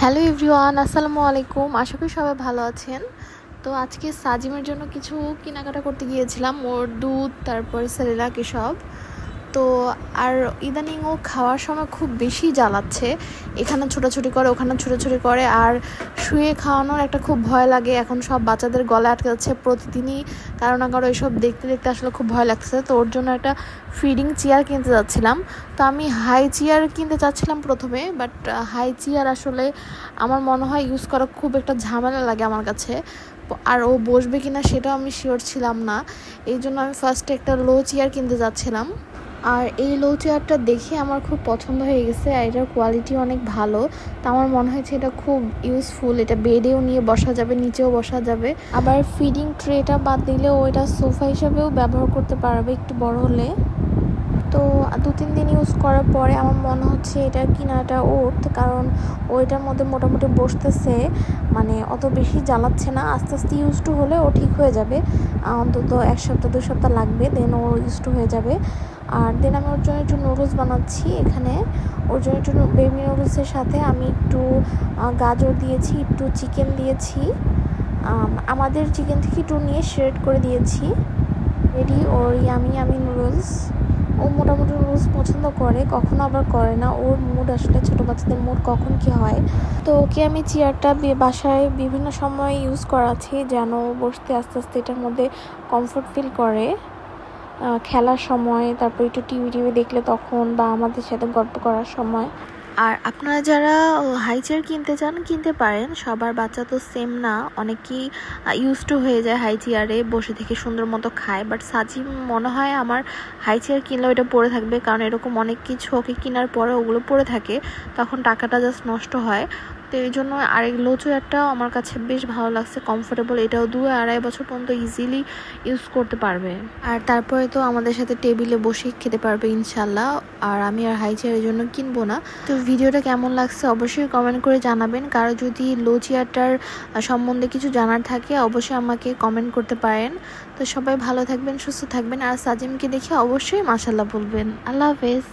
Hello everyone, আসসালামু আলাইকুম। আশা করি সবাই ভালো আছেন। তো আজকে সাজিমের জন্য কিছু কেনাকাটা করতে গিয়েছিলাম, ওর দুধ, তারপর সেরেলাক এসব। তো আর ইদানিং ও খাওয়ার সময় খুব বেশি জ্বালাচ্ছে, এখানে ছোটাছুটি করে ওখানে ছোটাছুটি করে, আর শুয়ে খাওয়ানোর একটা খুব ভয় লাগে। এখন সব বাচ্চাদের গলায় আটকে যাচ্ছে প্রতিদিনই, কারো না কারো এসব দেখতে দেখতে আসলে খুব ভয় লাগছে। তো ওর জন্য একটা ফিডিং চেয়ার কিনতে যাচ্ছিলাম। তো আমি হাই চেয়ার কিনতে চাচ্ছিলাম প্রথমে, বাট হাই চেয়ার আসলে আমার মনে হয় ইউজ করা খুব একটা ঝামেলা লাগে আমার কাছে, আর ও বসবে কিনা সেটাও আমি শিওর ছিলাম না। এই জন্য আমি ফার্স্টে একটা লো চেয়ার কিনতে যাচ্ছিলাম। আর এই লো চেয়ারটা দেখে আমার খুব পছন্দ হয়ে গেছে, আর এটার কোয়ালিটি অনেক ভালো। তো আমার মনে হয়েছে এটা খুব ইউজফুল, এটা বেডেও নিয়ে বসা যাবে, নিচেও বসা যাবে। আবার ফিডিং ট্রেটা বাদ দিলেও এটা সোফা হিসাবেও ব্যবহার করতে পারবে একটু বড় হলে। তো 2-3 দিন ইউজ করার পরে আমার মনে হচ্ছে এটার কিনাটা ওঠ, কারণ ওইটার মধ্যে মোটামুটি বসতেছে, মানে অত বেশি জ্বালাচ্ছে না। আস্তে আস্তে ইউজ টু হলে ও ঠিক হয়ে যাবে, অন্তত 1 সপ্তাহ 2 সপ্তাহ লাগবে, দেন ও ইউজ টু হয়ে যাবে। আর দেন আমি ওর জন্য একটু নুডলস বানাচ্ছি এখানে। ওর জন্য একটু বেবি নুডলসের সাথে আমি একটু গাজর দিয়েছি, একটু চিকেন দিয়েছি, আমাদের চিকেন থেকে একটু নিয়ে শ্রেড করে দিয়েছি। রেডি ওর ইয়ামি ইয়ামি নুডলস। ও মোটামুটি নুডলস পছন্দ করে, কখনো আবার করে না। ওর মুড আসলে ছোটো বাচ্চাদের মুড কখন কী হয়। তো ওকে আমি চেয়ারটা বাসায় বিভিন্ন সময় ইউজ করাচ্ছি, যেন বসতে আস্তে আস্তে এটার মধ্যে কমফোর্ট ফিল করে। খেলার সময়, তারপর একটু টিভি দেখলে তখন, বা আমাদের সাথে গল্প করার সময়। আর আপনারা যারা হাই চেয়ার কিনতে চান কিনতে পারেন, সবার বাচ্চা তো সেম না, অনেকেই ইউজ টু হয়ে যায় হাই চেয়ারে বসে থেকে সুন্দর মতো খায়। বাট সাজিম মনে হয় আমার হাই চেয়ার কিনলেও এটা পড়ে থাকবে, কারণ এরকম অনেক কিছু ওকে কেনার পরে ওগুলো পড়ে থাকে, তখন টাকাটা জাস্ট নষ্ট হয়। তো এই জন্য আরেক লো চেয়ারটাও আমার কাছে বেশ ভালো লাগছে, কমফোর্টেবল। এটাও 2-2.5 বছর পর্যন্ত ইজিলি ইউজ করতে পারবে। আর তারপরে তো আমাদের সাথে টেবিলে বসে খেতে পারবে ইনশাল্লাহ। আর আমি আর হাই চেয়ারের জন্য কিনবো না। তো ভিডিওটা কেমন লাগছে অবশ্যই কমেন্ট করে জানাবেন। কারো যদি লো চেয়ারটার সম্বন্ধে কিছু জানার থাকে অবশ্যই আমাকে কমেন্ট করতে পারেন। তো সবাই ভালো থাকবেন, সুস্থ থাকবেন, আর সাজিমকে দেখে অবশ্যই মাশাআল্লাহ বলবেন। আল্লাহ হাফেজ।